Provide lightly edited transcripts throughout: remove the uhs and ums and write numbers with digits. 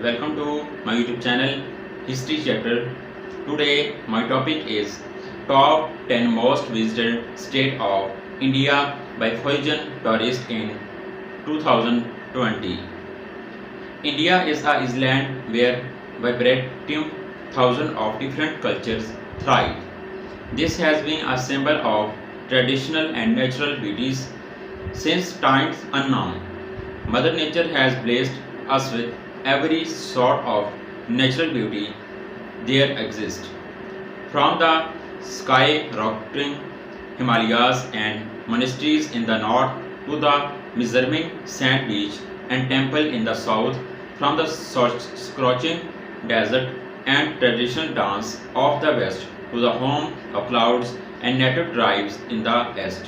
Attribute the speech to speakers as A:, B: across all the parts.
A: Welcome to my YouTube channel History Chapter. Today my topic is Top 10 Most Visited State of India by foreign tourists in 2020. India is a island where vibrating thousands of different cultures thrive. This has been a symbol of traditional and natural beauties since times unknown. Mother Nature has blessed us with every sort of natural beauty there exists, from the sky-rocking Himalayas and monasteries in the north to the Mizarming sand beach and temple in the south, from the scorching desert and traditional dance of the west to the home of clouds and native tribes in the east.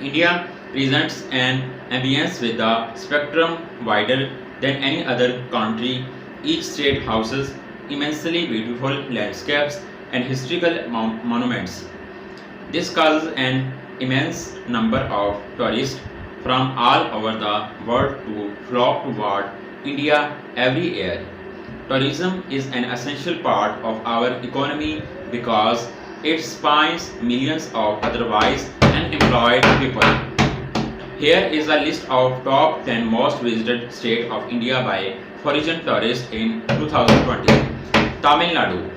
A: India presents an ambience with a spectrum wider than any other country. Each state houses immensely beautiful landscapes and historical monuments. This causes an immense number of tourists from all over the world to flock toward India every year. Tourism is an essential part of our economy because it spawns millions of otherwise unemployed people. Here is a list of top 10 most visited states of India by foreign tourists in 2020. Tamil Nadu.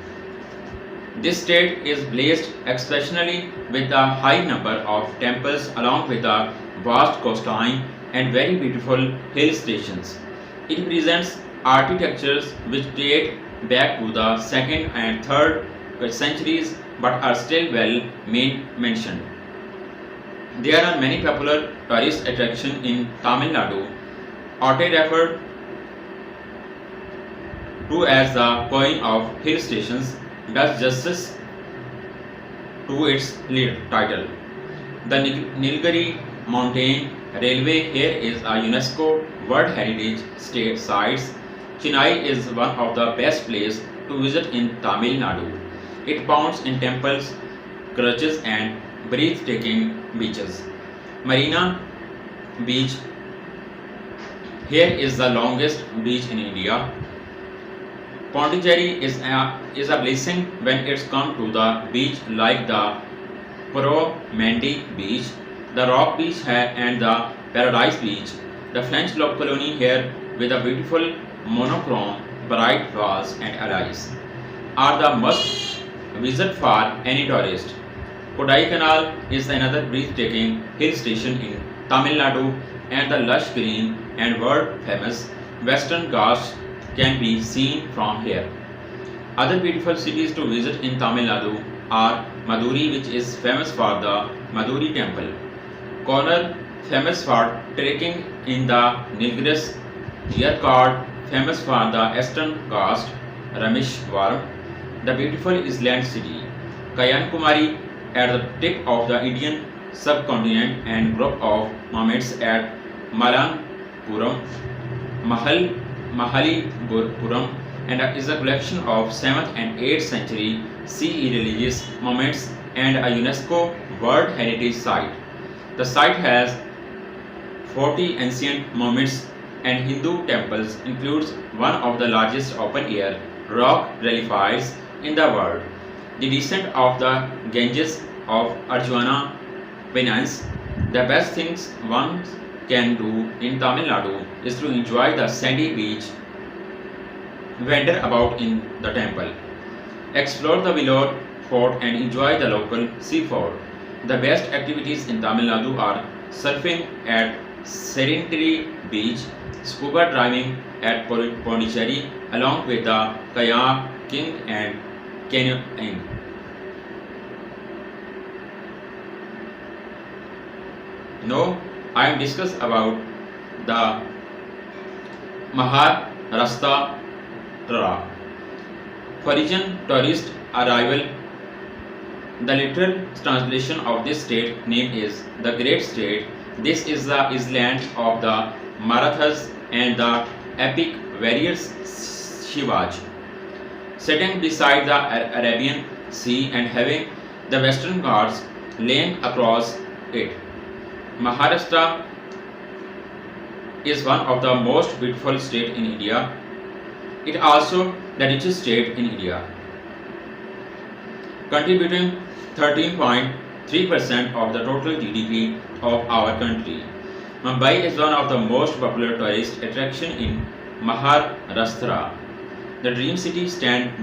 A: This state is blessed exceptionally with a high number of temples along with a vast coastline and very beautiful hill stations. It presents architectures which date back to the 2nd and 3rd centuries but are still well mentioned. There are many popular tourist attractions in Tamil Nadu, often referred to as the Queen of Hill Stations, does justice to its lead title. The Nilgiri Mountain Railway here is a UNESCO World Heritage State Site. Chennai is one of the best places to visit in Tamil Nadu. It abounds in temples, churches and breathtaking beaches. Marina Beach here is the longest beach in India. Pondicherry is a blessing when it's come to the beach like the Pro Mandy Beach, the Rock Beach and the Paradise Beach. The French colony here with a beautiful monochrome bright walls and allies are the must visit for any tourist. Kodaikanal is another breathtaking hill station in Tamil Nadu and the lush green and world famous Western Ghats can be seen from here. Other beautiful cities to visit in Tamil Nadu are Maduri, which is famous for the Maduri temple, Konark, famous for trekking in the Nilgiris, Yercaud, famous for the Eastern Ghats, Rameshwaram, the beautiful island city, Kanyakumari at the tip of the Indian subcontinent and group of monuments at Malanpuram, Mahalipuram and is a collection of 7th and 8th century CE religious monuments and a UNESCO World Heritage Site. The site has 40 ancient monuments and Hindu temples, includes one of the largest open-air rock reliefs in the world. The descent of the Ganges of Arjuna Penance. The best things one can do in Tamil Nadu is to enjoy the sandy beach, wander about in the temple, explore the Vellore Fort and enjoy the local seafood. The best activities in Tamil Nadu are surfing at Serenity Beach, scuba diving at Pondicherry along with the kayaking and canoeing. Now I am discuss about the Maharashtra. Foreign tourist arrival. The literal translation of this state name is the Great State. This is the island of the Marathas and the epic warriors Shivaj, sitting beside the Arabian Sea and having the Western Ghats laying across it. Maharashtra is one of the most beautiful states in India. It also the richest state in India, contributing 13.3% of the total GDP of our country. Mumbai is one of the most popular tourist attractions in Maharashtra. The Dream City stands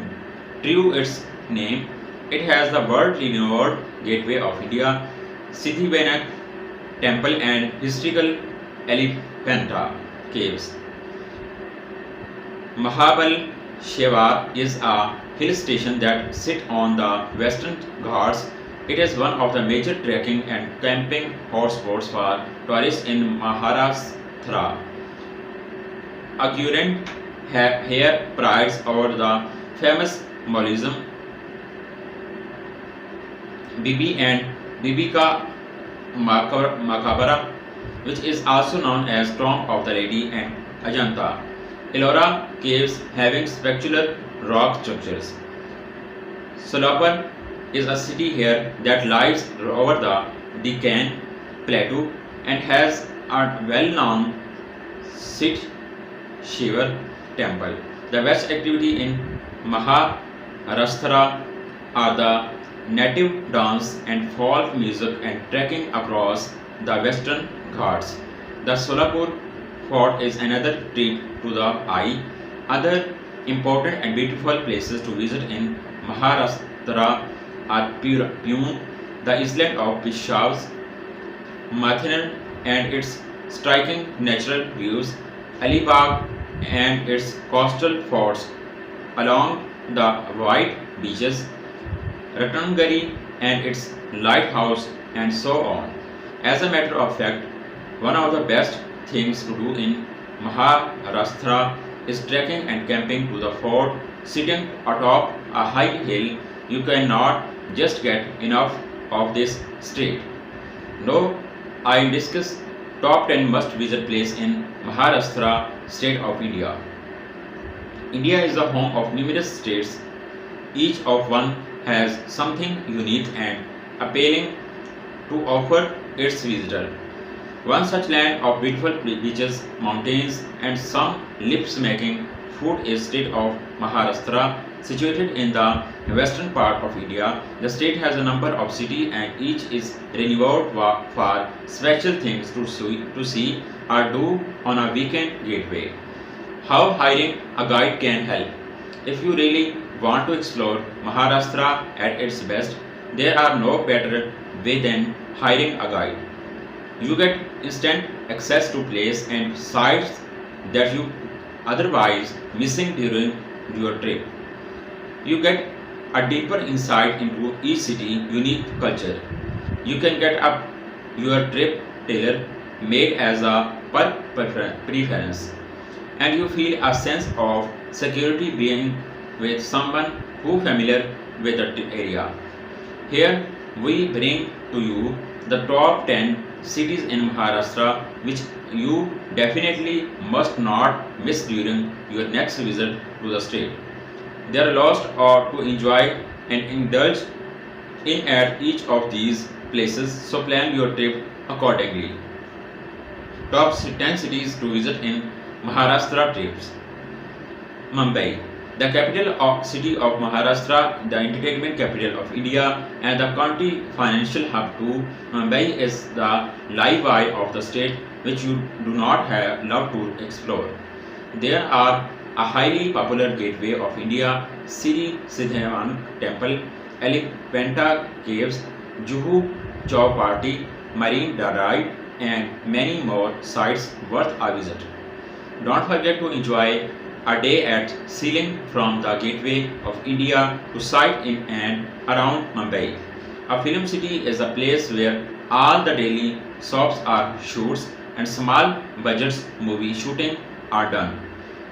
A: true its name. It has the world-renowned Gateway of India, Siddhivinayak Temple and historical Elephanta Caves. Mahabal Sheva is a hill station that sits on the western Ghats. It is one of the major trekking and camping hotspots for tourists in Maharashtra. Accurant here prides over the famous Maulism Bibi and Bibika Makabara, which is also known as Tomb of the Lady and Ajanta. Ellora caves having spectacular rock structures. Solapur is a city here that lies over the Deccan Plateau and has a well-known Sit Shiva temple. The best activity in Maharashtra are the native dance and folk music and trekking across the western Ghats. The Solapur fort is another treat to the eye. Other important and beautiful places to visit in Maharashtra are Pune, the island of Pishavs, Matheran and its striking natural views, Alibag and its coastal forts along the white beaches, Ratnagiri and its lighthouse, and so on. As a matter of fact, one of the best things to do in Maharashtra is trekking and camping to the fort sitting atop a high hill. You cannot just get enough of this state. Now I discuss top 10 must visit place in Maharashtra state of India. India is the home of numerous states. Each of one has something unique and appealing to offer its visitor. One such land of beautiful beaches, mountains, and some lips-making food is state of Maharashtra, situated in the western part of India. The state has a number of cities, and each is renowned for special things to see or do on a weekend getaway. How hiring a guide can help. If you really want to explore Maharashtra at its best, there are no better way than hiring a guide. You get instant access to places and sites that you otherwise missing during your trip. You get a deeper insight into each city unique culture. You can get up your trip tailor made as a preference, and you feel a sense of security being with someone who familiar with the area. Here we bring to you the top 10 cities in Maharashtra which you definitely must not miss during your next visit to the state. There are lots to enjoy and indulge in at each of these places, so plan your trip accordingly. Top 10 cities to visit in Maharashtra trips. Mumbai, the capital of city of Maharashtra, the entertainment capital of India, and the county financial hub too. Mumbai is the live wire of the state which you do not have love to explore. There are a highly popular gateway of India, Sri Siddhivinayak Temple, Elephanta Caves, Juhu Chowpatty, Marine Drive, and many more sites worth a visit. Don't forget to enjoy a day at sailing from the gateway of India to sight in and around Mumbai. A film city is a place where all the daily shops are shoots and small budgets movie shooting are done.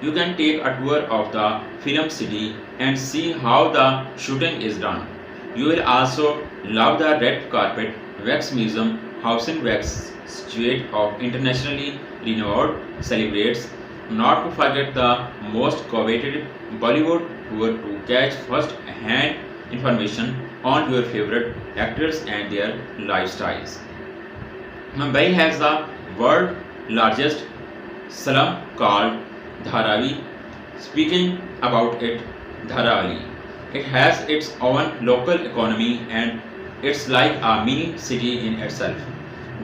A: You can take a tour of the film city and see how the shooting is done. You will also love the red carpet wax museum housing wax statuette of internationally renowned celebrities. Not to forget the most coveted Bollywood tour to catch first-hand information on your favorite actors and their lifestyles. Mumbai has the world's largest slum called Dharavi. Speaking about it, Dharawali. It has its own local economy and it's like a mini city in itself.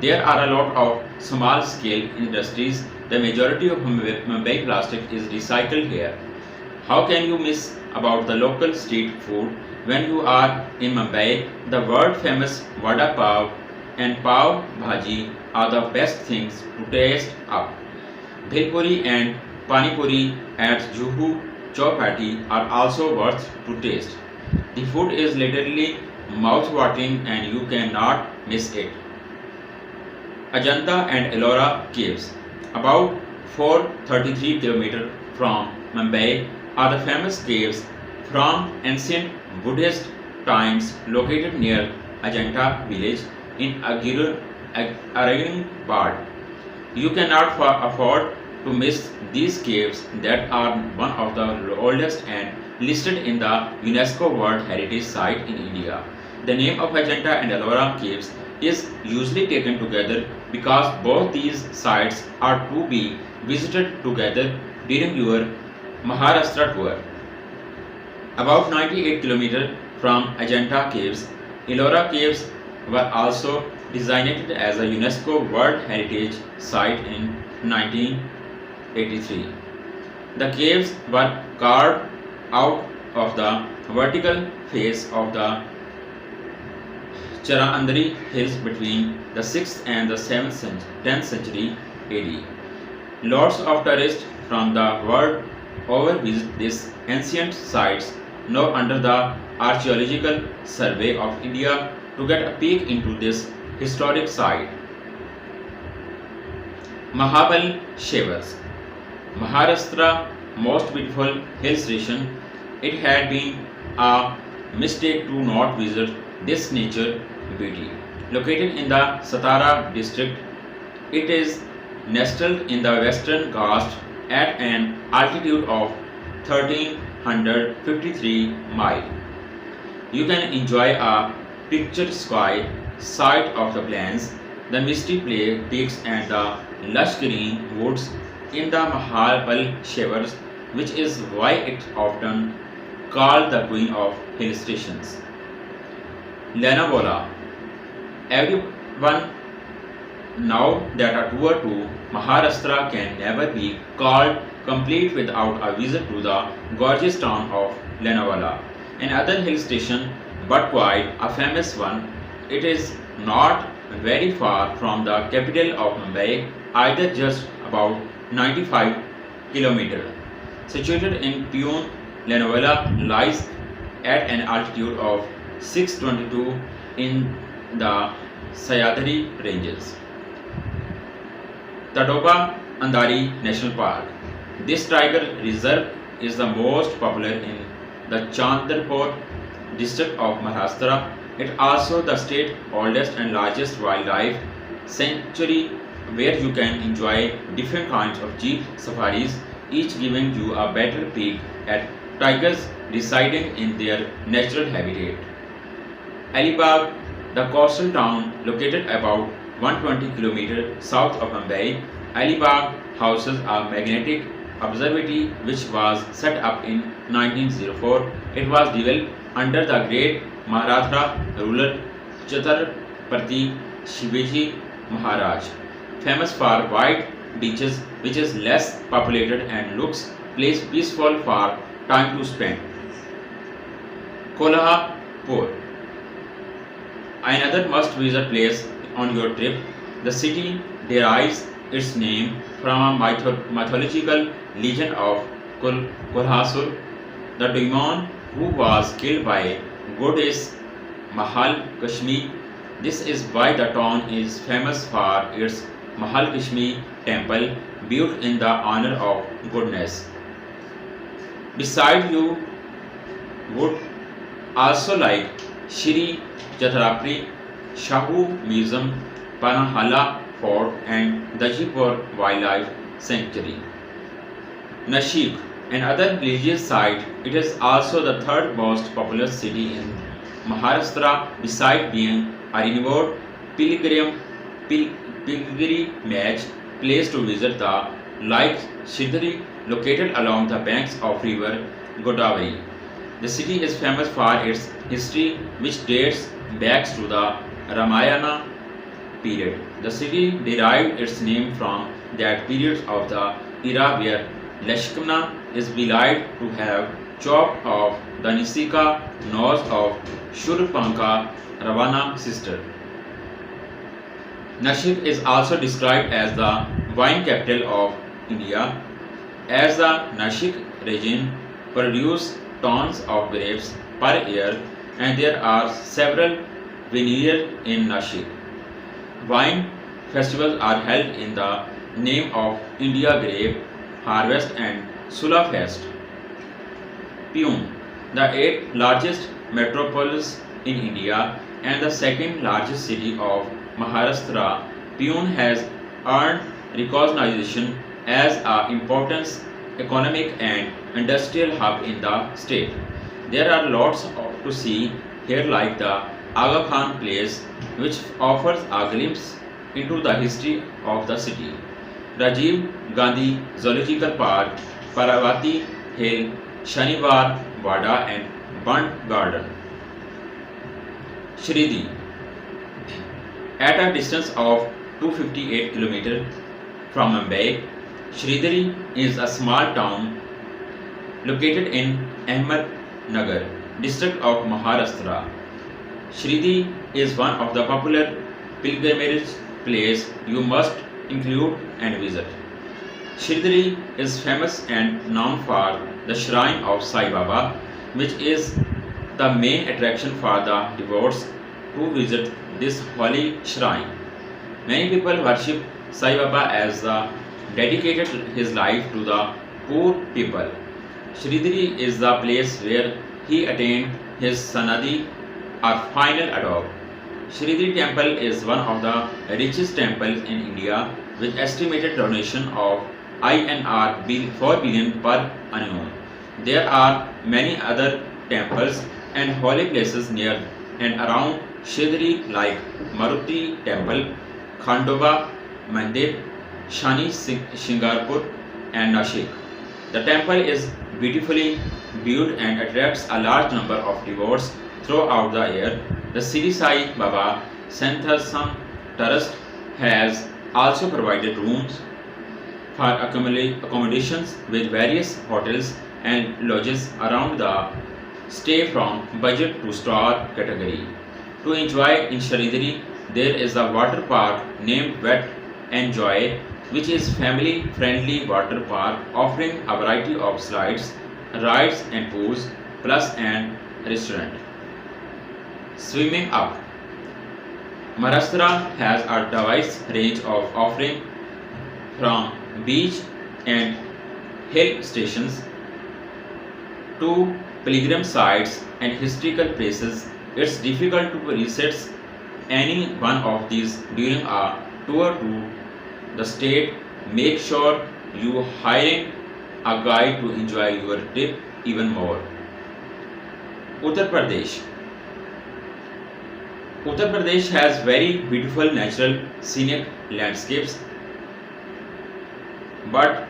A: There are a lot of small scale industries. The majority of Mumbai plastic is recycled here. How can you miss about the local street food when you are in Mumbai? The world famous vada pav and pav bhaji are the best things to taste up. Bhelpuri and Panipuri at Juhu Chowpatty are also worth to taste. The food is literally mouth-watering and you cannot miss it. Ajanta and Ellora caves, about 433 km from Mumbai, are the famous caves from ancient Buddhist times located near Ajanta village in Aurangabad. You cannot afford to miss these caves that are one of the oldest and listed in the UNESCO World Heritage Site in India. The name of Ajanta and Ellora caves is usually taken together because both these sites are to be visited together during your Maharashtra tour. About 98 km from Ajanta caves, Ellora caves were also designated as a UNESCO World Heritage Site in 1983. The caves were carved out of the vertical face of the Charandari hills between the 6th and the 10th century AD. Lots of tourists from the world over visit these ancient sites now under the Archaeological Survey of India to get a peek into this historic site. Mahabal Shivers, Maharashtra most beautiful hill station. It had been a mistake to not visit this nature beauty. Located in the Satara district, it is nestled in the western Ghats at an altitude of 1353 miles. You can enjoy a picturesque sight of the plains, the misty peaks and the lush green woods in the Mahabal Shivers, which is why it is often called the Queen of Hill Stations. Lonavala. Everyone now that a tour to Maharashtra can never be called complete without a visit to the gorgeous town of Lonavala. Another hill station, but quite a famous one. It is not very far from the capital of Mumbai, either just about 95 km. Situated in Pune, Lonavala lies at an altitude of 622 in the Sahyadri ranges. Tadoba Andhari National Park. This tiger reserve is the most popular in the Chandrapur district of Maharashtra. It is also the state's oldest and largest wildlife sanctuary where you can enjoy different kinds of jeep safaris, each giving you a better peek at tigers residing in their natural habitat. Alibag, the coastal town located about 120 km south of Mumbai, Alibag houses a magnetic observatory which was set up in 1904. It was developed under the great Maratha ruler Chhatrapati Shivaji Maharaj, famous for white beaches which is less populated and looks place peaceful for time to spend. Kolhapur, another must-visit place on your trip. The city derives its name from a mythological legend of Kolhasur, the demon who was killed by goddess Mahalakshmi. This is why the town is famous for its Mahalakshmi temple built in the honor of goddess. Besides, you would also like Shri Chhatrapati Shahu Museum, Panahala Fort and Dajipur Wildlife Sanctuary. Nashik, another religious site, it is also the third most populous city in Maharashtra besides being a renowned pilgrimage place to visit. The like Shridhari, located along the banks of river Godavari. The city is famous for its history, which dates back to the Ramayana period. The city derived its name from that period of the era where Lakshmana is believed to have chopped off the Nisika nose of Shurpankhha, Ravana's sister. Nashik is also described as the wine capital of India, as the Nashik region produces tons of grapes per year, and there are several vineyards in Nashik. Wine festivals are held in the name of India Grape Harvest and Sula Fest. Pune, the eighth largest metropolis in India and the second largest city of Maharashtra, Pune has earned recognition as an important economic and industrial hub in the state. There are to see here, like the Aga Khan Place, which offers a glimpse into the history of the city. Rajiv Gandhi Zoological Park, Paravati Hill, Shaniwar Wada, and Bund Garden. Shridi, at a distance of 258 km from Mumbai, Sridhari is a small town located in Ahmednagar district of Maharashtra. Shridi is one of the popular pilgrimage places you must include and visit. Sridhari is famous and known for the shrine of Sai Baba, which is the main attraction for the devotees who visit this holy shrine. Many people worship Sai Baba as the dedicated his life to the poor people. Sridhari is the place where he attained his Sanadi or final adop. Sridhari temple is one of the richest temples in India with estimated donation of INR 4 billion per annum. There are many other temples and holy places near and around Sridhari like Maruti Temple, Khandova Mandir, Shani Shingarpur, and Nashik. The temple is beautifully built and attracts a large number of devotees throughout the year. The Sri Sai Baba Santhasam Trust has also provided rooms for accommodations with various hotels and lodges around the stay from budget to star category. To enjoy in Sridhari, there is a water park named Wet and Joy, which is family-friendly water park offering a variety of slides, rides and pools, plus an restaurant. Swimming up. Maharashtra has a diverse range of offering from beach and hill stations to pilgrim sites and historical places. It's difficult to research any one of these during a tour to the state. Make sure you hiring a guide to enjoy your trip even more. Uttar Pradesh. Uttar Pradesh has very beautiful natural scenic landscapes, but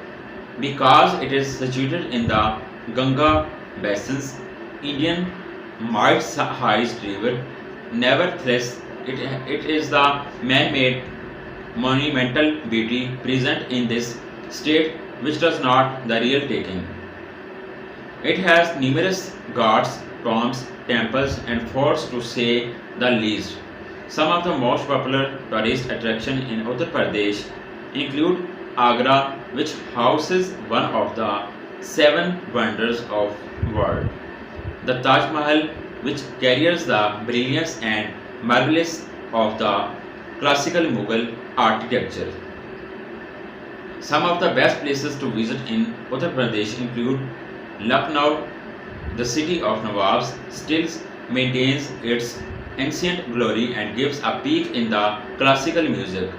A: because it is situated in the Ganga basins, Indian mid-sized river, nevertheless it is the man-made monumental beauty present in this state which does not the real taking. It has numerous ghats, tombs, temples and forts to say the least. Some of the most popular tourist attractions in Uttar Pradesh include Agra, which houses one of the seven wonders of world, the Taj Mahal, which carries the brilliance and marvelous of the classical Mughal architecture. Some of the best places to visit in Uttar Pradesh include Lucknow, the city of Nawabs, still maintains its ancient glory and gives a peek in the classical music,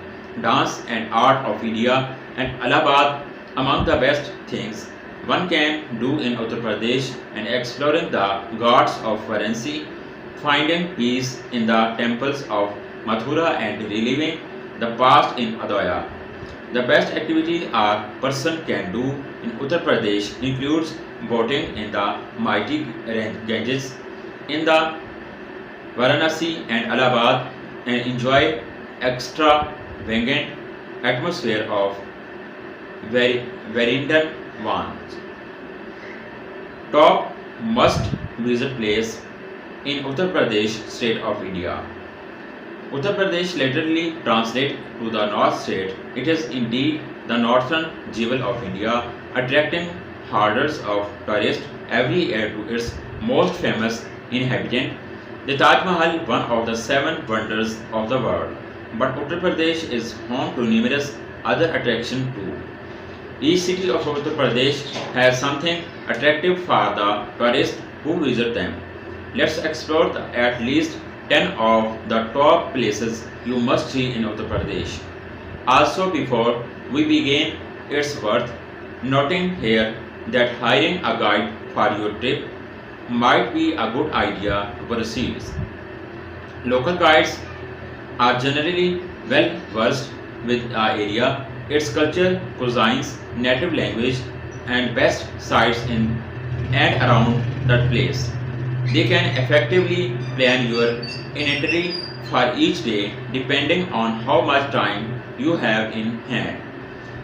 A: dance and art of India, and Allahabad among the best things one can do in Uttar Pradesh and exploring the ghats of Varanasi, finding peace in the temples of Mathura and reliving the past in Adoya. The best activity a person can do in Uttar Pradesh includes boating in the mighty Ganges in the Varanasi and Allahabad and enjoy extravagant atmosphere of Varindan. Top must visit place in Uttar Pradesh state of India. Uttar Pradesh literally translates to the North State. It is indeed the northern jewel of India, attracting hundreds of tourists every year to its most famous inhabitant, the Taj Mahal, one of the seven wonders of the world. But Uttar Pradesh is home to numerous other attractions too. Each city of Uttar Pradesh has something attractive for the tourists who visit them. Let's explore at least 10 of the top places you must see in Uttar Pradesh. Also, before we begin, it's worth noting here that hiring a guide for your trip might be a good idea to proceed. Local guides are generally well versed with the area, its culture, cuisines, native language, and best sites in and around that place. They can effectively plan your itinerary for each day depending on how much time you have in hand.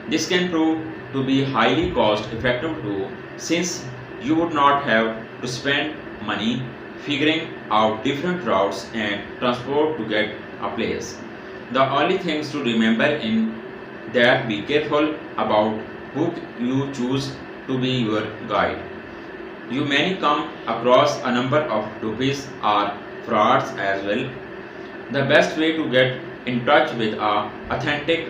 A: This can prove to be highly cost effective too, since you would not have to spend money figuring out different routes and transport to get a place. The only things to remember in that be careful about who you choose to be your guide. You may come across a number of dupes or frauds as well. The best way to get in touch with a authentic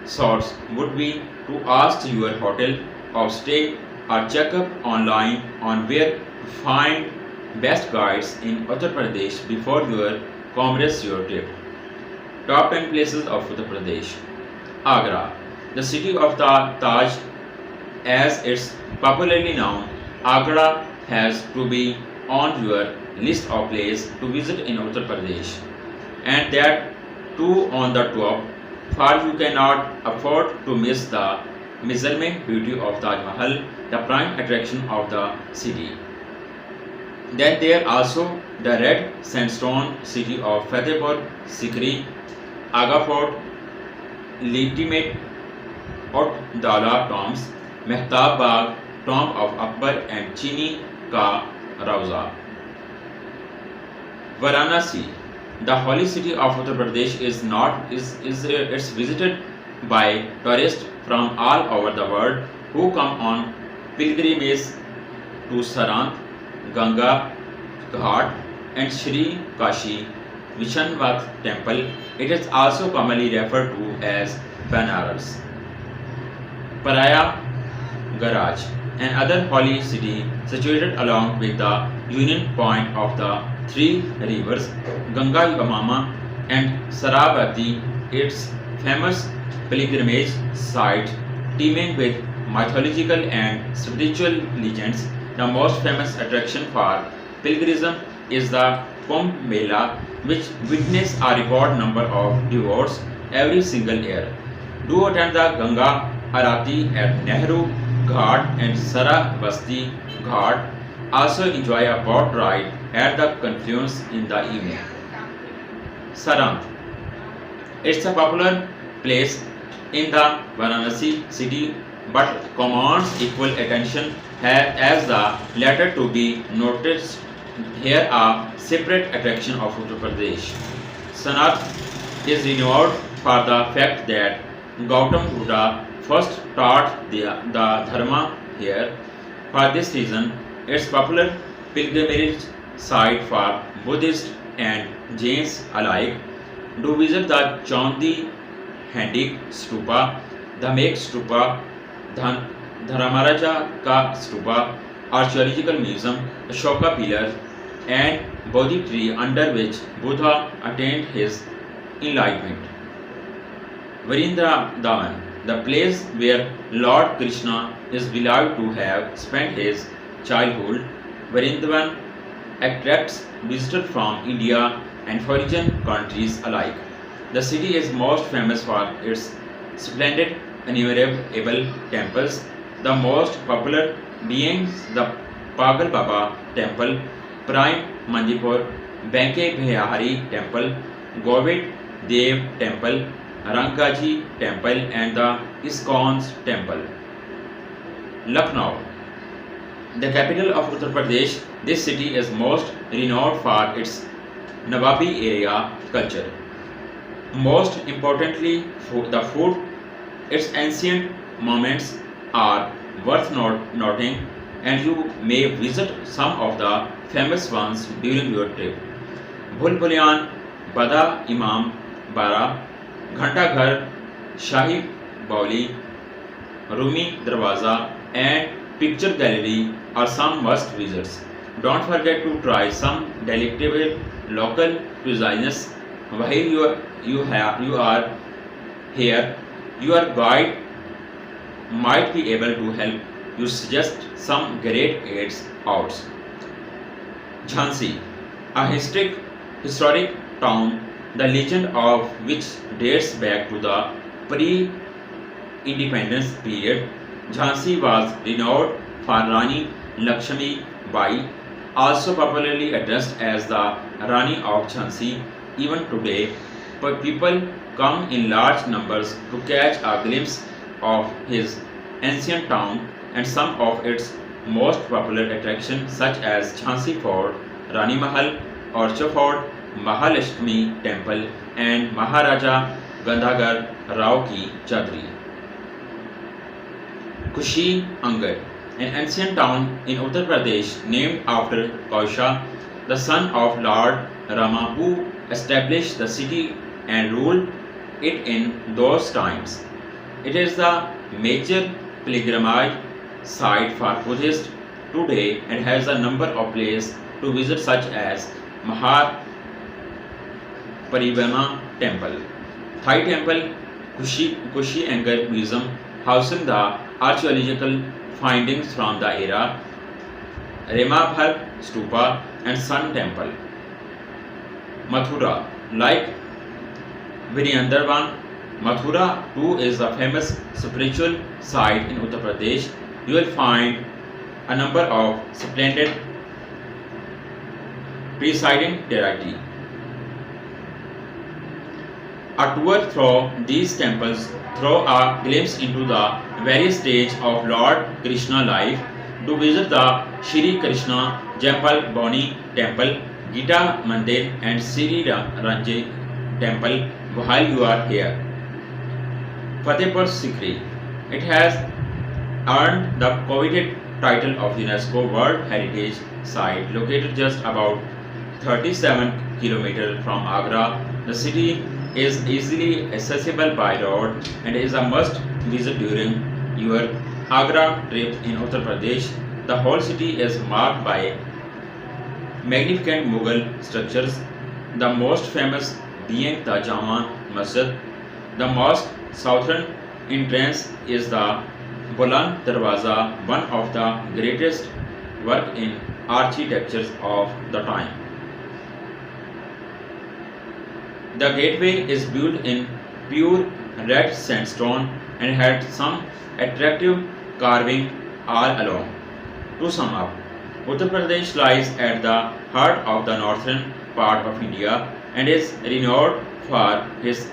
A: source would be to ask your hotel or stay or check up online on where to find best guides in Uttar Pradesh before you commence your trip. Top 10 places of Uttar Pradesh. Agra, the city of the Taj, as it's popularly known. Agra has to be on your list of places to visit in Uttar Pradesh, and that too on the top, for you cannot afford to miss the measurement beauty of Taj Mahal, the prime attraction of the city. Then there also the red sandstone city of Fatehpur Sikri, Aga Fort, legitimate Ot Dala tombs, Mehtab Bagh, tomb of Akbar and Chini Ka Rauza. Varanasi, the holy city of Uttar Pradesh, is visited by tourists from all over the world who come on pilgrimage to Sarnath, Ganga Ghat, and Sri Kashi Vishwanath temple. It is also commonly referred to as Banaras. Paraya Garaj, another holy city situated along with the union point of the three rivers Ganga, Yamama, and Sarabati, its famous pilgrimage site teeming with mythological and spiritual legends. The most famous attraction for pilgrimism is the Kumbh Mela, which witnesses a record number of devotees every single year. Do attend the Ganga Arati at Nehru Ghat and Sarabasti Ghat. Also enjoy a boat ride at the confluence in the evening. Sarnath. It's a popular place in the Varanasi city but commands equal attention as the latter to be noticed here a separate attraction of Uttar Pradesh. Sarnath is renowned for the fact that Gautam Buddha first taught the Dharma here. For this reason, it's popular pilgrimage site for Buddhists and Jains alike. Do visit the Chaundi Handik Stupa, the Mek Stupa, Dharmaraja Ka Stupa, Archaeological Museum, Ashoka Pillar, and Bodhi tree under which Buddha attained his enlightenment. Vrindavan, the place where Lord Krishna is believed to have spent his childhood. Vrindavan attracts visitors from India and foreign countries alike. The city is most famous for its splendid innumerable temples, the most popular being the Pagal Baba Temple, Prime Mandipur, Banke Bihari Temple, Govind Dev Temple, Rankaji Temple, and the ISKCON's Temple. Lucknow, the capital of Uttar Pradesh, this city is most renowned for its Nawabi area culture. Most importantly, the food, its ancient monuments are worth noting, and you may visit some of the famous ones during your trip. Bhul Bhuliyan, Bada Imam Bara, Ghanta Ghar, Shahi Bauli, Rumi Darwaza, and Picture Gallery are some must visits. Don't forget to try some delectable local cuisines while you are here. Your guide might be able to help you suggest some great aids outs. Jhansi, a historic town, the legend of which dates back to the pre-independence period. Jhansi was renowned for Rani Lakshmi Bai, also popularly addressed as the Rani of Jhansi. Even today, people come in large numbers to catch a glimpse of his ancient town and some of its most popular attractions such as Jhansi Fort, Rani Mahal, Orcha Fort, Mahalakshmi Temple, and Maharaja Gandhar Rao Ki Chadri. Kushi Angad, an ancient town in Uttar Pradesh named after Kausha, the son of Lord Rama, who established the city and ruled it in those times. It is the major pilgrimage site for Buddhists today and has a number of places to visit such as Mahar Parivana Temple, Thai Temple, Kushi Angar Museum housing the archaeological findings from the era, Remabhar Stupa, and Sun Temple. Mathura, like Vrindavan, Mathura too is a famous spiritual site in Uttar Pradesh. You will find a number of splendid presiding deity. A tour through these temples throw a glimpse into the various stages of Lord Krishna life. To visit the Shri Krishna Jampal Boni Temple, Gita Mandir, and Sri Ranjay Temple while you are here. Fatehpur Sikri. It has earned the coveted title of UNESCO World Heritage Site, located just about 37 km from Agra. The city is easily accessible by road and is a must visit during your Agra trip in Uttar Pradesh. The whole city is marked by magnificent Mughal structures, the most famous being the Jama Masjid. The mosque southern entrance is the Buland Darwaza, one of the greatest work in architecture of the time. The gateway is built in pure red sandstone and had some attractive carving all along. To sum up, Uttar Pradesh lies at the heart of the northern part of India and is renowned for its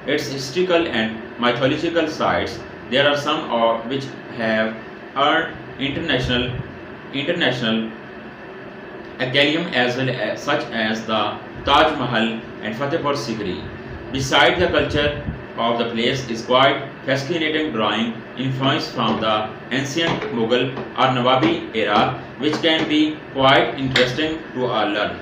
A: historical and mythological sites. There are some of which have earned international acclaim as well as such as the Taj Mahal and Fatehpur Sikri. Besides, the culture of the place is quite fascinating, drawing influence from the ancient Mughal or Nawabi era, which can be quite interesting to learn.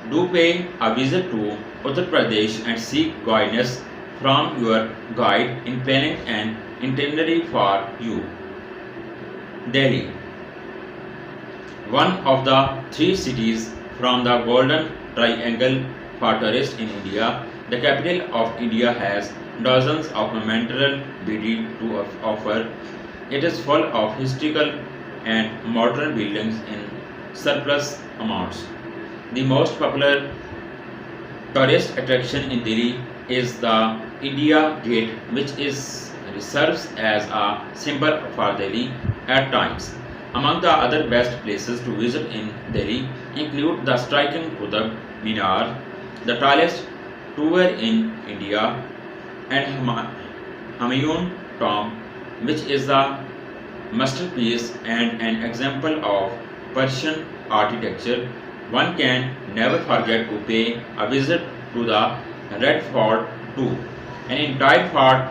A: Do pay a visit to Uttar Pradesh and seek guidance from your guide in planning an itinerary for you. Delhi, one of the three cities from the Golden Triangle for tourists in India. The capital of India has dozens of monumental beauty to offer. It is full of historical and modern buildings in surplus amounts. The most popular tourist attraction in Delhi is the India Gate, which is serves as a symbol for Delhi at times. Among the other best places to visit in Delhi include the striking Qutub Minar, the tallest tower in India, and Humayun Tomb, which is a masterpiece and an example of Persian architecture. One can never forget to pay a visit to the Red Fort too, an entire fort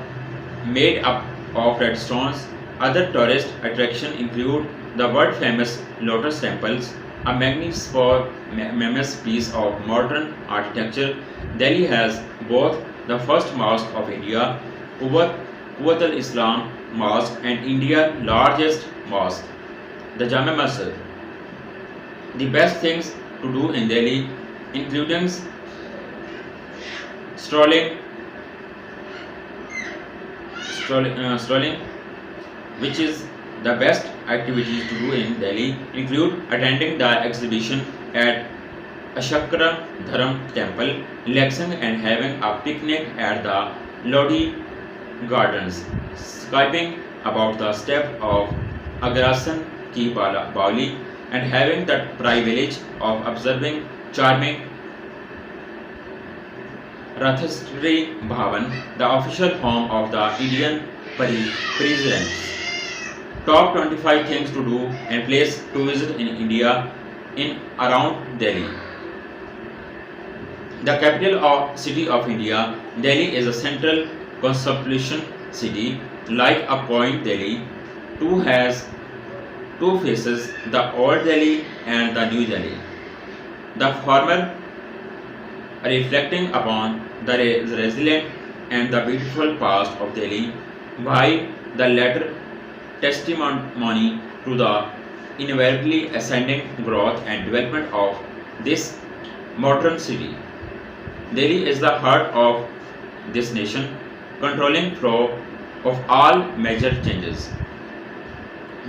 A: made up of red stones. Other tourist attractions include the world famous Lotus Temples, a magnificent piece of modern architecture. Delhi has both the first mosque of India, Quwwat al Islam Mosque, and India's largest mosque, the Jama Masjid. The best things to do in Delhi, including strolling, strolling, which is the best activities to do in Delhi, include attending the exhibition at Ashokra Dharam Temple, relaxing and having a picnic at the Lodi Gardens, skipping about the step of Agrasan Ki Bauli, and having the privilege of observing charming Rathastri Bhavan, the official home of the Indian President. Top 25 things to do and place to visit in India in around Delhi. The capital city of India, Delhi is a central consumption city. Like a point, Delhi too has two faces, the old Delhi and the new Delhi. The former reflecting upon the resilient and the beautiful past of Delhi, while the latter testimony to the invariably ascending growth and development of this modern city. Delhi is the heart of this nation, controlling flow of all major changes,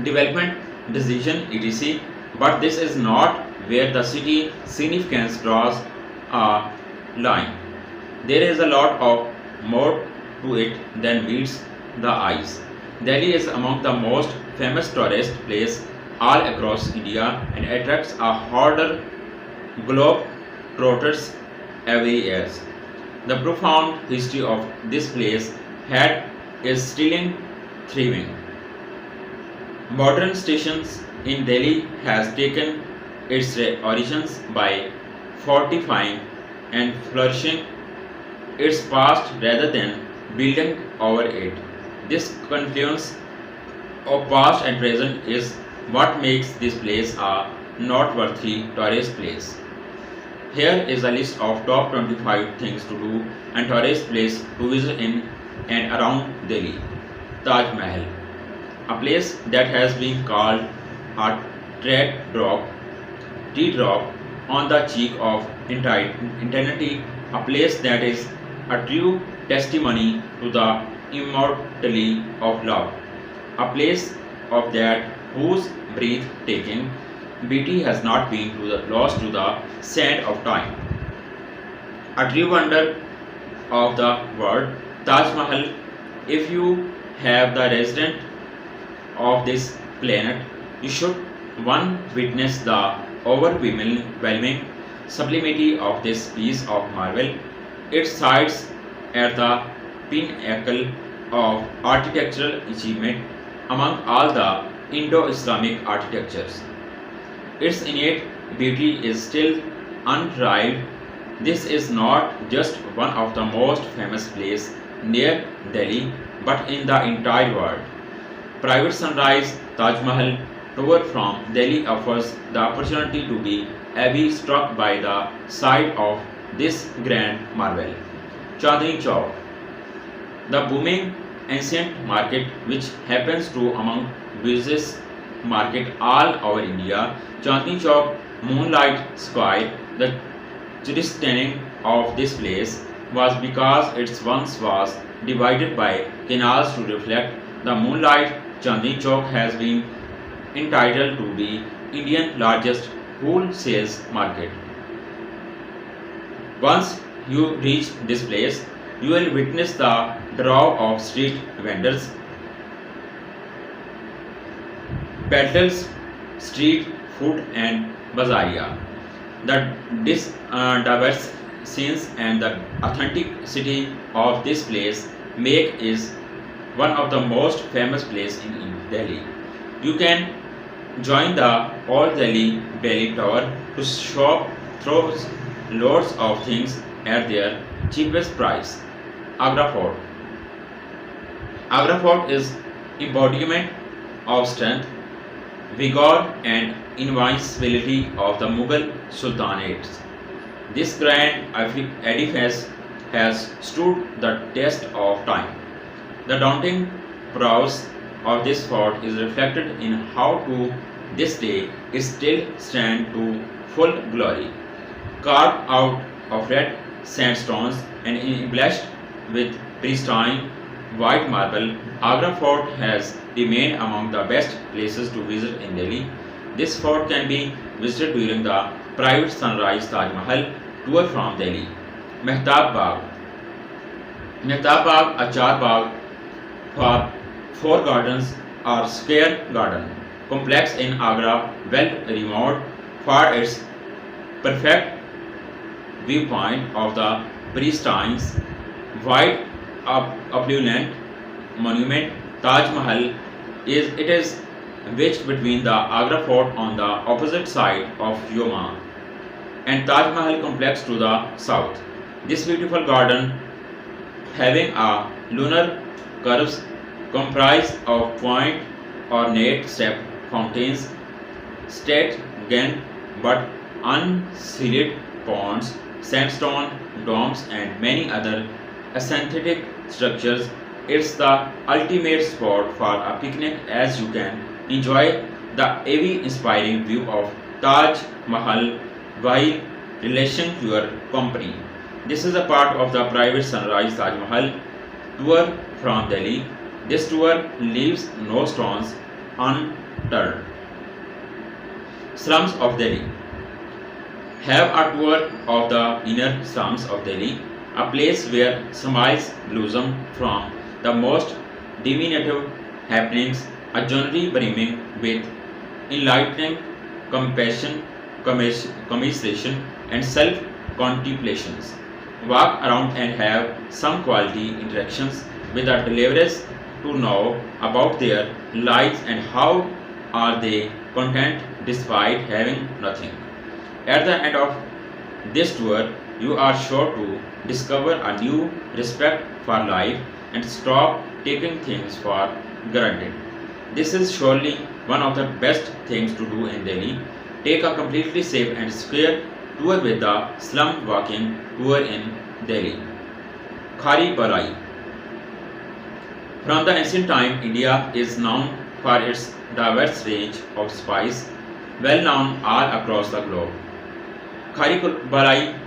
A: development, decision, etc. But this is not where the city significance draws a line. There is a lot of more to it than meets the eyes. Delhi is among the most famous tourist places all across India and attracts a horder globe trotters every year. The profound history of this place had is still thriving. Modern stations in Delhi has taken its origins by fortifying and flourishing its past rather than building over it. This confluence of past and present is what makes this place a noteworthy tourist place. Here is a list of top 25 things to do and tourist place to visit in and around Delhi. Taj Mahal, a place that has been called a teardrop on the cheek of eternity, a place that is a true testimony to the immortality of love, a place of that whose breathtaking beauty has not been lost to the sand of time. A true wonder of the world, Taj Mahal. If you have the resident of this planet, you should one witness the overwhelming sublimity of this piece of marvel. It sits at the pinnacle of architectural achievement among all the Indo-Islamic architectures. Its innate beauty is still unrivaled. This is not just one of the most famous places near Delhi, but in the entire world. Private sunrise Taj Mahal tour from Delhi offers the opportunity to be awe-struck by the sight of this grand marvel. Chandni Chowk, the booming ancient market which happens to among busiest market all over India. Chandni Chowk Moonlight Square, the stunning of this place was because it once was divided by canals to reflect the moonlight. Chandni Chowk has been entitled to be India's largest wholesale market. Once you reach this place, You will witness the draw of street vendors, peddlers, street food, and bazaria. The diverse scenes and the authenticity of this place make is one of the most famous places in Delhi. You can join the Old Delhi Belly Tower to shop through loads of things at their cheapest price. Agra Fort. Agra Fort is embodiment of strength, vigor, and invincibility of the Mughal Sultanates. This grand edifice has stood the test of time. The daunting prowess of this fort is reflected in how to this day it still stands to full glory. Carved out of red sandstones and embellished with pristine white marble, Agra Fort has remained among the best places to visit in Delhi. This fort can be visited during the private sunrise Taj Mahal tour from Delhi. Mehtab Bagh. Mehtab Bagh, a char bagh for four gardens or square garden complex in Agra, well renowned for its perfect viewpoint of the pristine white opulent monument Taj Mahal is wedged between the Agra Fort on the opposite side of Yoma and Taj Mahal complex to the south. This beautiful garden, having a lunar curves, comprised of point ornate step fountains, state-gained but unsealed ponds, sandstone domes, and many other aesthetic structures. It's the ultimate spot for a picnic as you can enjoy the awe-inspiring view of Taj Mahal while relishing your company. This is a part of the private Sunrise Taj Mahal tour from Delhi. This tour leaves no stones unturned. Slums of Delhi. Have a tour of the inner slums of Delhi, a place where smiles blossom from the most diminutive happenings, a journey brimming with enlightening compassion, commiseration, and self-contemplations. Walk around and have some quality interactions with the deliverers to know about their lives and how are they content despite having nothing. At the end of this tour, you are sure to discover a new respect for life and stop taking things for granted. This is surely one of the best things to do in Delhi. Take a completely safe and secure tour with the slum walking tour in Delhi. Khari Balai. From the ancient time, India is known for its diverse range of spices, well known all across the globe. Khari Balai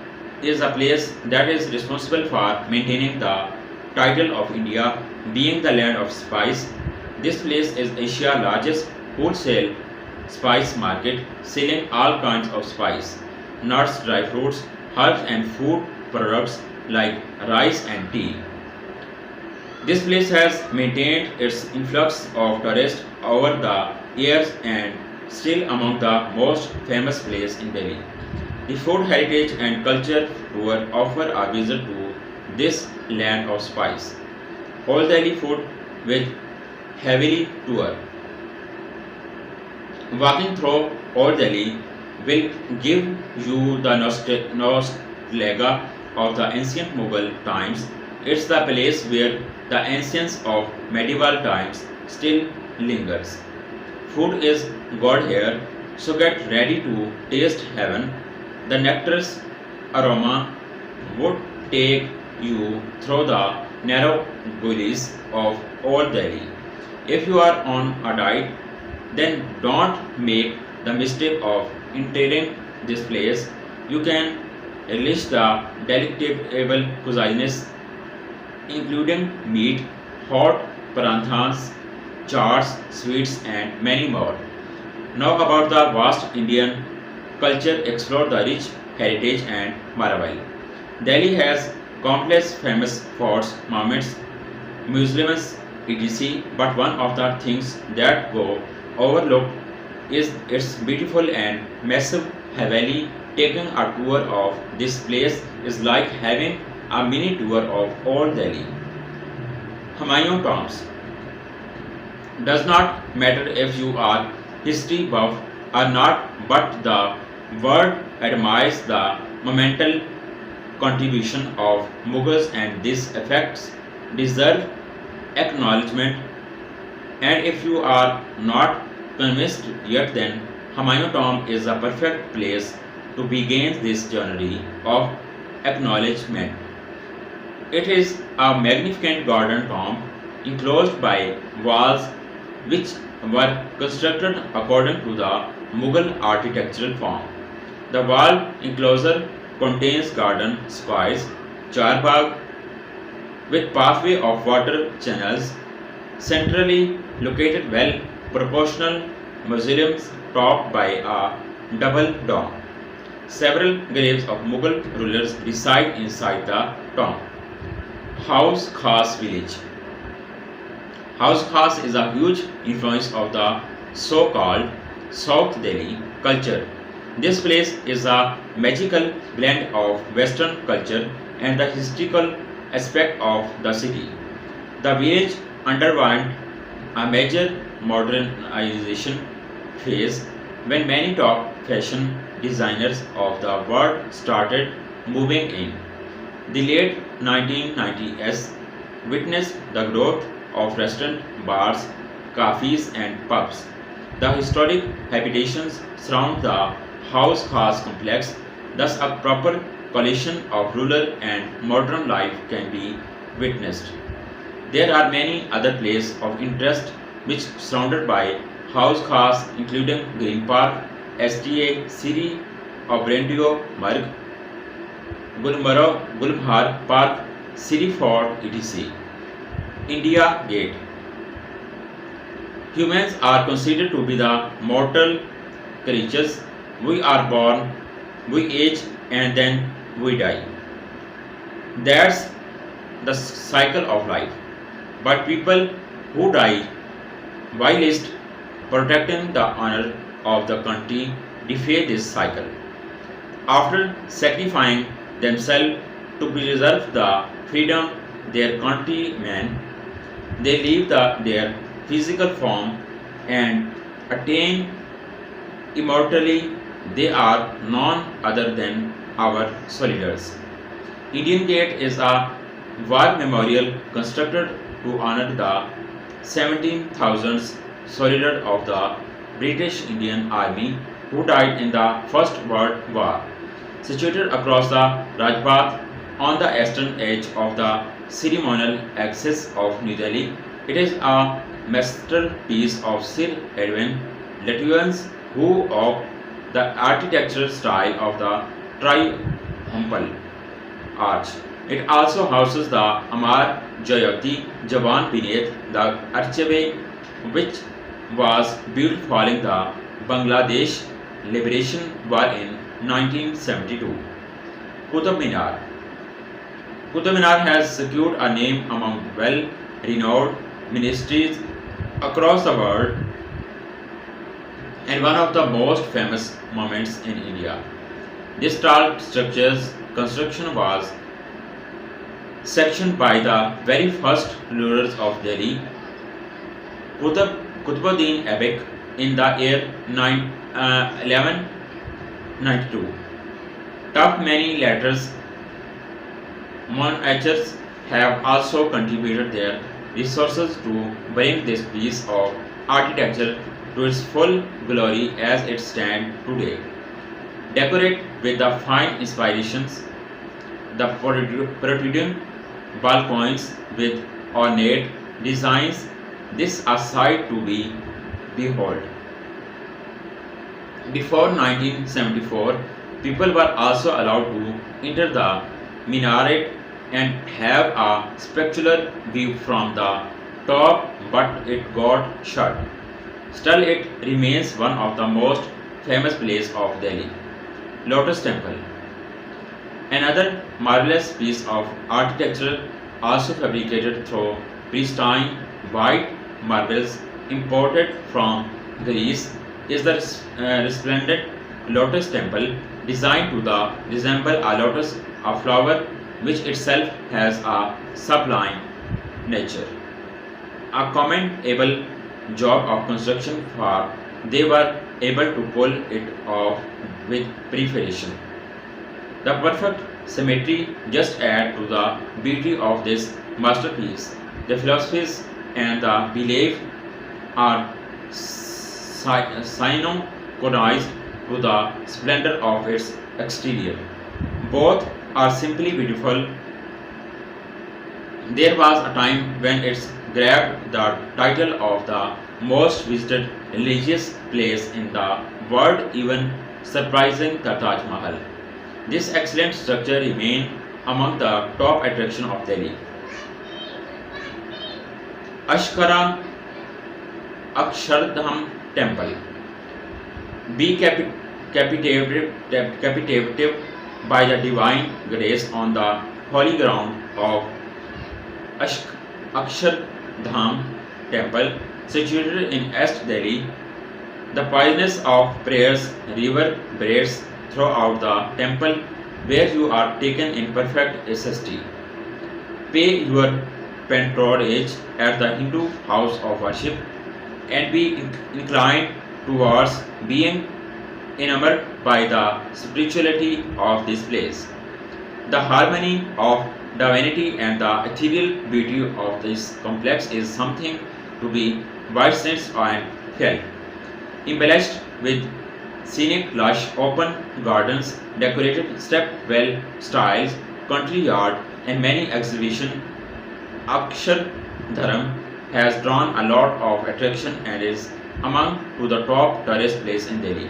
A: is a place that is responsible for maintaining the title of India being the land of spice. This place is Asia's largest wholesale spice market, selling all kinds of spice, nuts, dry fruits, herbs, and food products like rice and tea. This place has maintained its influx of tourists over the years and still among the most famous places in Delhi. The Food Heritage and Culture Tour offer a visit to this land of spice. Old Delhi food with heavily tour. Walking through Old Delhi will give you the nostalgia of the ancient Mughal times. It's the place where the ancients of medieval times still lingers. Food is God here, so get ready to taste heaven. The nectar's aroma would take you through the narrow gullies of Old Delhi. If you are on a diet, then don't make the mistake of entering this place. You can relish the delectable cuisines including meat, hot paranthas, chaats, sweets, and many more. Now about the vast Indian culture, explore the rich heritage and marvel. Delhi has countless famous forts, monuments, museums, etc. But one of the things that go overlooked is its beautiful and massive Haveli. Taking a tour of this place is like having a mini tour of old Delhi. Humayun tombs. Does not matter if you are history buff or not, but the world admires the monumental contribution of Mughals and these effects deserve acknowledgement. And if you are not convinced yet, then Humayun Tomb is a perfect place to begin this journey of acknowledgement. It is a magnificent garden tomb enclosed by walls which were constructed according to the Mughal architectural form. The wall enclosure contains garden squares, charbagh with pathway of water channels, centrally located well proportional mausoleums topped by a double dome. Several graves of Mughal rulers reside inside the tomb. House Khas village. House Khas is a huge influence of the so-called South Delhi culture. This place is a magical blend of Western culture and the historical aspect of the city. The village underwent a major modernization phase when many top fashion designers of the world started moving in. The late 1990s witnessed the growth of restaurants, bars, cafes, and pubs. The historic habitations surround the House Khas complex, thus a proper collision of rural and modern life can be witnessed. There are many other places of interest which surrounded by House Khas including Green Park, STA, Siri, Obrendio, Marg, Gulbhar Park, Siri Fort, etc. India Gate. Humans are considered to be the mortal creatures. We are born, we age, and then we die. That's the cycle of life. But people who die whilst protecting the honor of the country defy this cycle. After sacrificing themselves to preserve the freedom their countrymen, they leave their physical form and attain immortality. They are none other than our soldiers. Indian Gate is a war memorial constructed to honor the 17,000 soldiers of the British Indian Army who died in the First World War. Situated across the Rajpath on the eastern edge of the ceremonial axis of New Delhi, it is a masterpiece of Sir Edwin Lutyens who of the architectural style of the triumphal arch. It also houses the Amar Jayati Jawan beneath the archway which was built following the Bangladesh Liberation War in 1972. Qutub Minar. Qutub Minar has secured a name among well-renowned ministries across the world and one of the most famous monuments in India. This tall structure's construction was sanctioned by the very first rulers of Delhi, Qutbuddin Aibak, in the year 1192. Tough many letters monarchs have also contributed their resources to bring this piece of architecture to its full glory as it stands today. Decorate with the fine inspirations, the protruding balconies with ornate designs, this a sight to be behold. Before 1974, people were also allowed to enter the minaret and have a spectacular view from the top, but it got shut. Still, it remains one of the most famous places of Delhi. Lotus Temple. Another marvelous piece of architecture, also fabricated through pristine white marbles imported from Greece, is the resplendent lotus temple designed to resemble a lotus, a flower which itself has a sublime nature. A commendable job of construction, for they were able to pull it off with perfection. The perfect symmetry just add to the beauty of this masterpiece. The philosophies and the belief are synchronized to the splendor of its exterior. Both are simply beautiful. There was a time when it grabbed the title of the most visited religious place in the world, even surprising the Taj Mahal. This excellent structure remains among the top attractions of Delhi. Ashkara Akshardham Temple. Be captivated by the divine grace on the holy ground of Akshardham Temple, situated in East Delhi. The poisonous of prayers reverberates throughout the temple, where you are taken in perfect ecstasy. Pay your patronage at the Hindu house of worship and be inclined towards being enamored by the spirituality of this place. The harmony of divinity and the ethereal beauty of this complex is something to be witnessed and felt. Embellished with scenic lush open gardens, decorated step-well styles, country yard, and many exhibitions, Akshardham has drawn a lot of attraction and is among to the top tourist place in Delhi.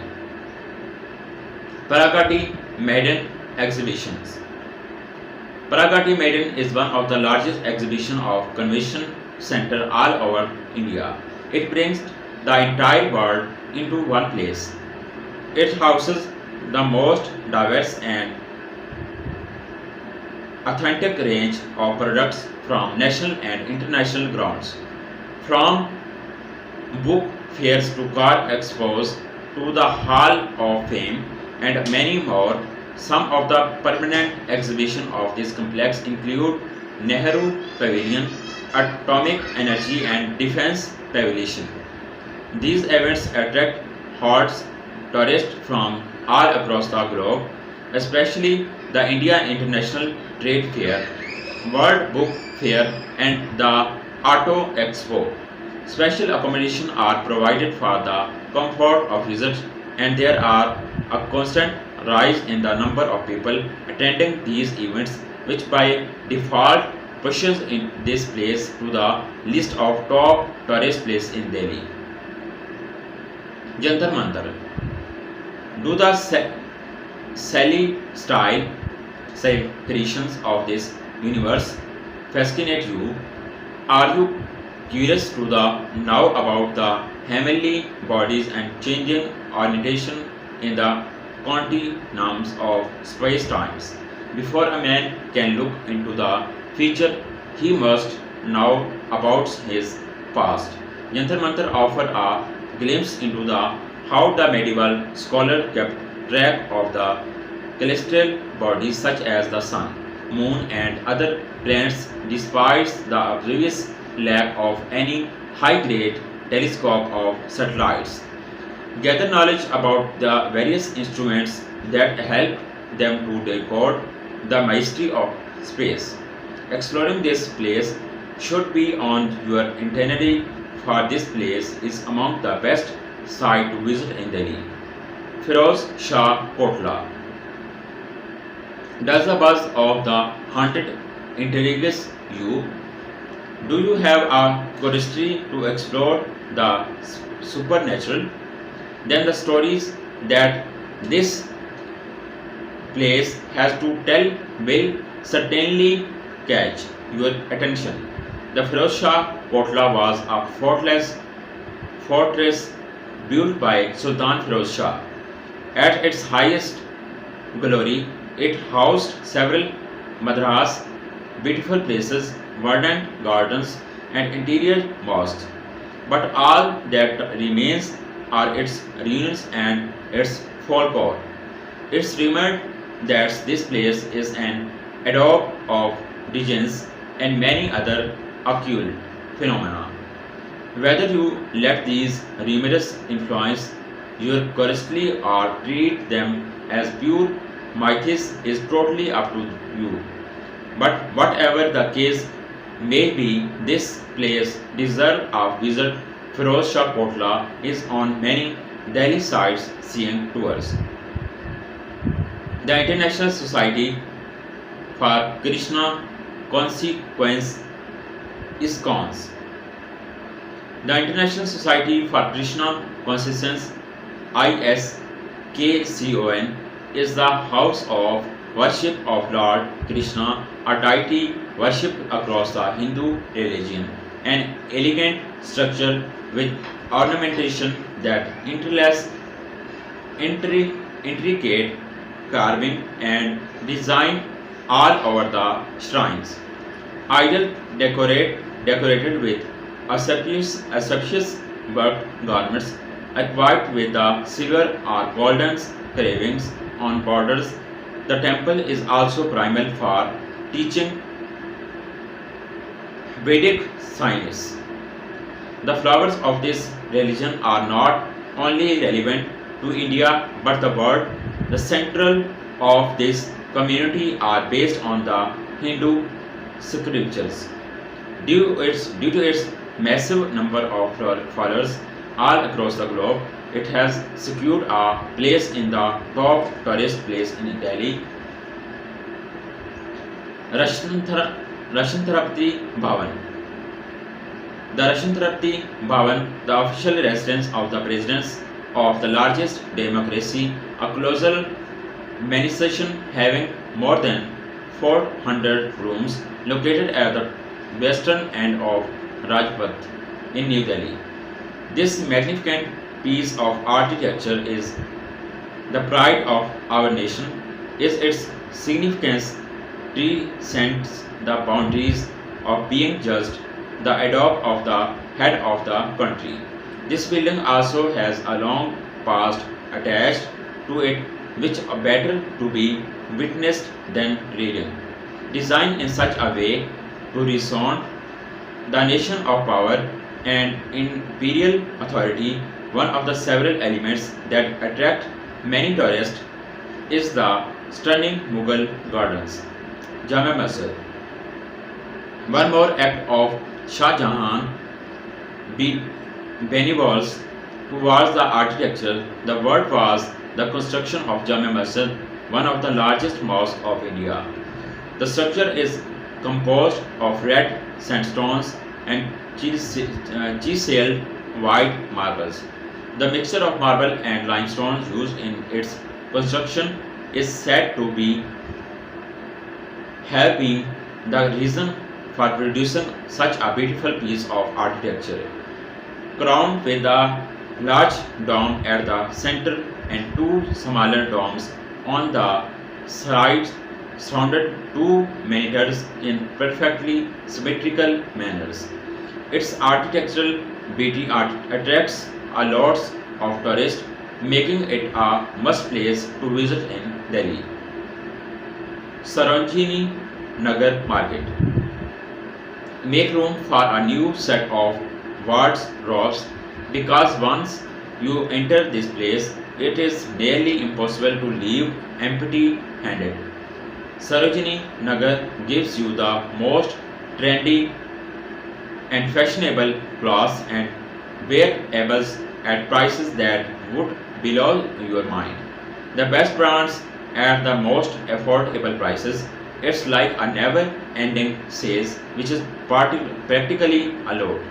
A: Paragati Maiden Exhibitions. Paragati Maiden is one of the largest exhibition of convention center all over India. It brings the entire world into one place. It houses the most diverse and authentic range of products from national and international grounds. From book fairs to car expos to the Hall of Fame and many more. Some of the permanent exhibitions of this complex include Nehru Pavilion, Atomic Energy and Defense Pavilion. These events attract hordes tourists from all across the globe, especially the India International Trade Fair, World Book Fair and the Auto Expo. Special accommodations are provided for the comfort of visitors, and there are a constant rise in the number of people attending these events, which by default pushes in this place to the list of top tourist places in Delhi. Jantar Mantar. Do the Sally style celebrations of this universe fascinate you? Are you curious to the know about the heavenly bodies and changing orientation in the continuums of space-times? Before a man can look into the future, he must know about his past. Jantar Mantar offer a glimpse into the how the medieval scholar kept track of the celestial bodies such as the sun, moon and other planets despite the obvious lack of any high-grade telescope of satellites. Gather knowledge about the various instruments that help them to decode the mystery of space. Exploring this place should be on your itinerary, for this place is among the best sites to visit in Delhi. Firoz Shah Kotla. Does the buzz of the haunted intrigues you? Do you have a curiosity to explore the supernatural? Then the stories that this place has to tell will certainly catch your attention. The Firoz Shah Kotla was a fortress built by Sultan Firoz Shah. At its highest glory, It housed several madras, beautiful places, verdant gardens, and interior mosques. But all that remains are its ruins and its folklore. It's rumored that this place is an adobe of legends and many other occult phenomena. Whether you let these rumors influence your curiosity or treat them as pure myths is totally up to you. But whatever the case may be, this place deserves a visit. Firoz Shah Kotla is on many Delhi sites seeing tours. The International Society for Krishna Consequence ISKCONS. The International Society for Krishna Consciousness ISKCON is the house of worship of Lord Krishna, a deity worshipped across the Hindu religion. An elegant structure with ornamentation that intricate carving and design all over the shrines. Idol decorated with aspicious worked garments equipped with the silver or golden carvings on borders. The temple is also primal for teaching Vedic science. The flowers of this religion are not only relevant to India but the world. The central of this community are based on the Hindu scriptures. Due to its massive number of followers all across the globe, it has secured a place in the top tourist place in Delhi. Rashtrapati Bhavan. The Rashtrapati Bhavan, the official residence of the presidents of the largest democracy, a colossal mansion having more than 400 rooms, located at the western end of Rajpath in New Delhi. This magnificent piece of architecture is the pride of our nation. Is its significance transcends the boundaries of being just the adobe of the head of the country. This building also has a long past attached to it, which are better to be witnessed than reading. Designed in such a way to resound the nation of power and imperial authority, one of the several elements that attract many tourists is the stunning Mughal gardens. Jama Masjid. One more act of Shah Jahan benevolence towards the architecture. The word was the construction of Jama Masjid, one of the largest mosques of India. The structure is composed of red sandstones and chiseled white marbles. The mixture of marble and limestone used in its construction is said to be have been the reason for producing such a beautiful piece of architecture. Crowned with a large dome at the center and two smaller domes on the sides, surrounded two minarets in perfectly symmetrical manners. Its architectural beauty attracts a lot of tourists, making it a must place to visit in Delhi. Sarojini Nagar Market. Make room for a new set of wardrobes because once you enter this place, it is nearly impossible to leave empty handed. Sarojini Nagar gives you the most trendy and fashionable clothes and wearables at prices that would blow your mind. The best brands at the most affordable prices. It's like a never-ending sales, which is practically a lot.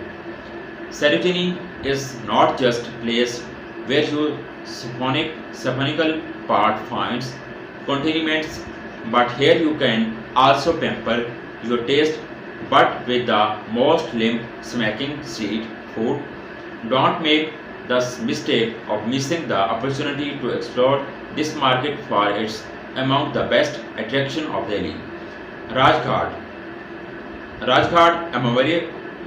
A: Sarojini is not just a place where your symphonical part finds condiments, but here you can also pamper your taste, but with the most limb-smacking street food. Don't make the mistake of missing the opportunity to explore this market for its among the best attraction of Delhi. Rajghat. Rajghat, a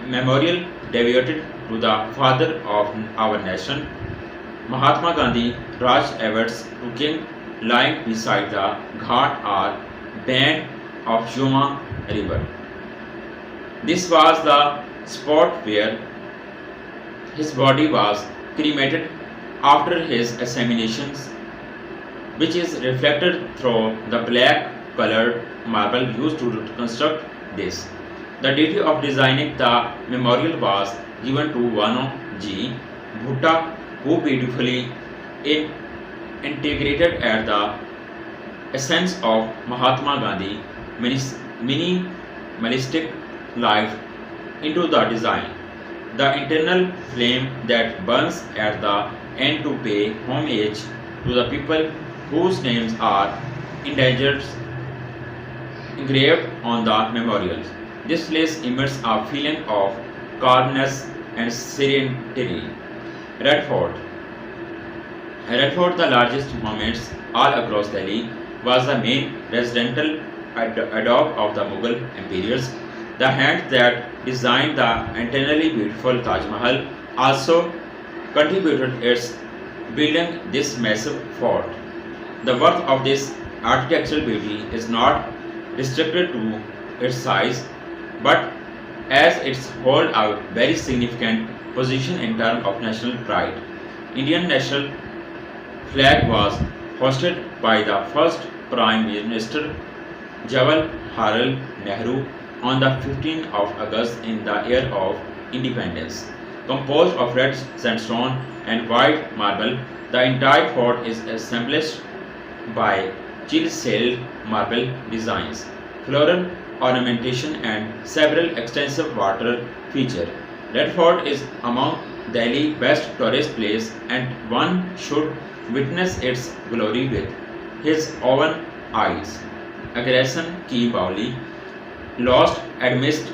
A: memorial devoted to the father of our nation, Mahatma Gandhi. Raj awards to King lying beside the Ghat are bank of Yuma river. This was the spot where his body was cremated after his examinations, which is reflected through the black colored marble used to construct this. The duty of designing the memorial was given to Vano G. Bhutta, who beautifully integrated at the essence of Mahatma Gandhi minimalistic life into the design. The internal flame that burns at the end to pay homage to the people whose names are endangered engraved on the memorials. This place emits a feeling of calmness and serenity. Red Fort. Red Fort, the largest monument all across Delhi, was the main residential adobe of the Mughal emperors. The hand that designed the internally beautiful Taj Mahal also contributed its building this massive fort. The worth of this architectural beauty is not restricted to its size, but as it holds a very significant position in terms of national pride. Indian national flag was hosted by the first Prime Minister Jawaharlal Nehru on the 15th of August in the year of independence. Composed of red sandstone and white marble, the entire fort is assembled by chiseled marble designs, floral ornamentation, and several extensive water features. Red Fort is among Delhi's best tourist places, and one should witness its glory with his own eyes. Aggression Ki Bauli, lost amidst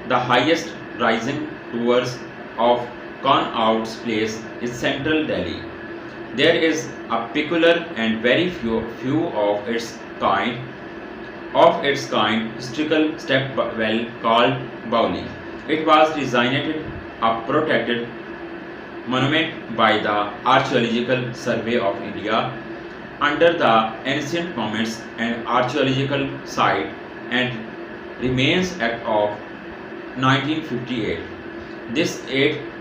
A: the highest rising towers of Connaught Place, is central Delhi. There is a peculiar and very few of its kind historical step well called Bauli. It was designated a protected monument by the Archaeological Survey of India under the Ancient Monuments and Archaeological Site and Remains Act of 1958. This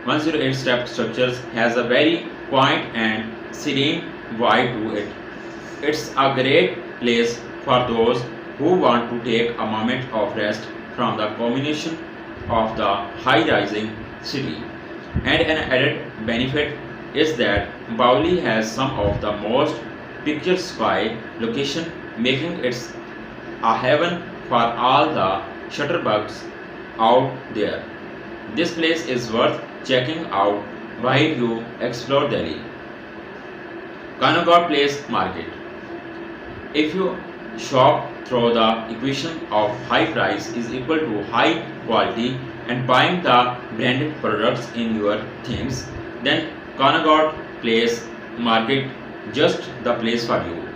A: 108 step structure has a very quiet and serene vibe to it. It's a great place for those who want to take a moment of rest from the combination of the high-rising city. And an added benefit is that Bauli has some of the most picturesque location, making it a heaven for all the shutterbugs out there. This place is worth checking out while you explore Delhi. Kanagot Place Market. If you shop through the equation of high price is equal to high quality and buying the branded products in your things, then Kanagot Place Market just the place for you.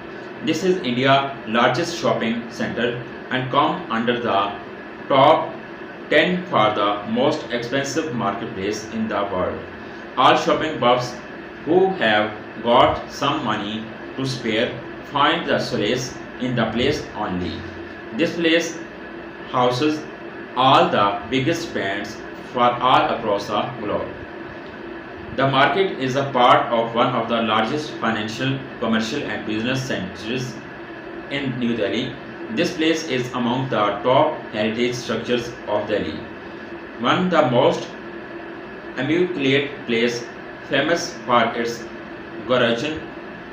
A: This is India's largest shopping center and come under the top 10 for the most expensive marketplace in the world. All shopping buffs who have got some money to spare find the solace in the place only. This place houses all the biggest brands for all across the globe. The market is a part of one of the largest financial, commercial and business centers in New Delhi. This place is among the top heritage structures of Delhi. One of the most immaculate place, famous for its Gorojan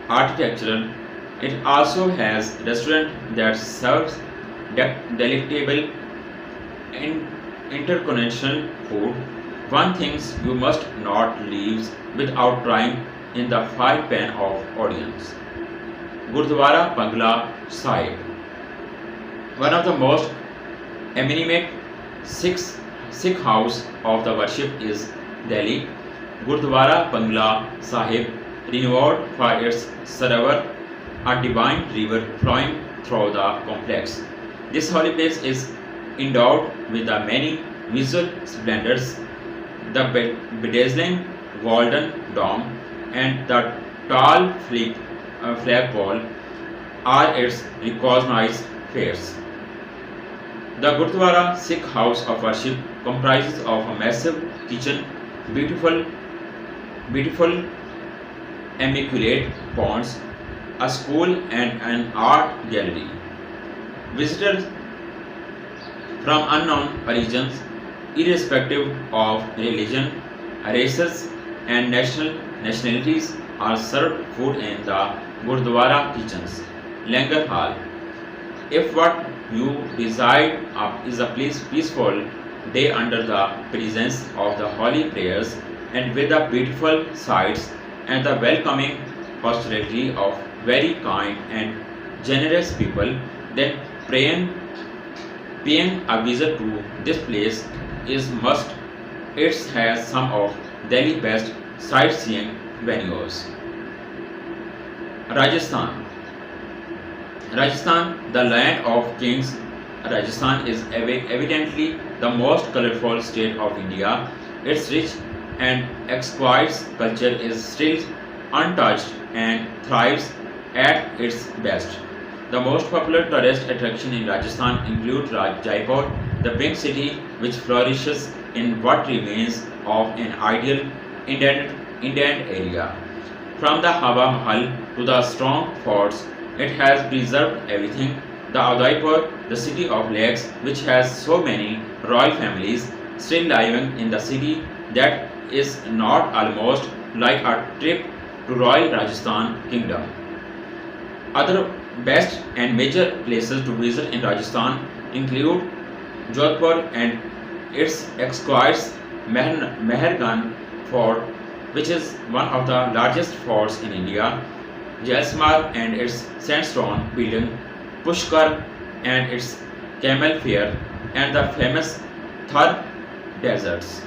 A: architecture. It also has restaurant that serves delectable intercontinental food. One things you must not leave without trying in the fry pan of audience. Gurdwara Bangla Sahib. One of the most eminent Sikh house of the worship is Delhi. Gurdwara Bangla Sahib, renowned for its server a divine river flowing through the complex. This holy place is endowed with the many visual splendors, the bedazzling golden dome and the tall flagpole are its recognized features. The Gurdwara Sikh house of worship comprises of a massive kitchen, beautiful, beautiful immaculate ponds, a school and an art gallery. Visitors from unknown origins, irrespective of religion, races, and nationalities, are served food in the Gurdwara kitchens. Langar Hall. If what you desire is a peaceful day under the presence of the holy prayers and with the beautiful sights and the welcoming hospitality of very kind and generous people, then paying a visit to this place is must. It has some of Delhi's best sightseeing venues. Rajasthan. Rajasthan, the land of kings. Rajasthan is evidently the most colorful state of India. Its rich and exquisite culture is still untouched and thrives at its best. The most popular tourist attraction in Rajasthan include Jaipur, the pink city which flourishes in what remains of an ideal Indian area. From the Hawa Mahal to the strong forts, it has preserved everything. The Udaipur, the city of lakes, which has so many royal families still living in the city, that is not almost like a trip to Royal Rajasthan Kingdom. Other best and major places to visit in Rajasthan include Jodhpur and its exquisite Mehergarh Fort, which is one of the largest forts in India, Jaisalmer and its sandstone building, Pushkar and its camel fair, and the famous Thar deserts.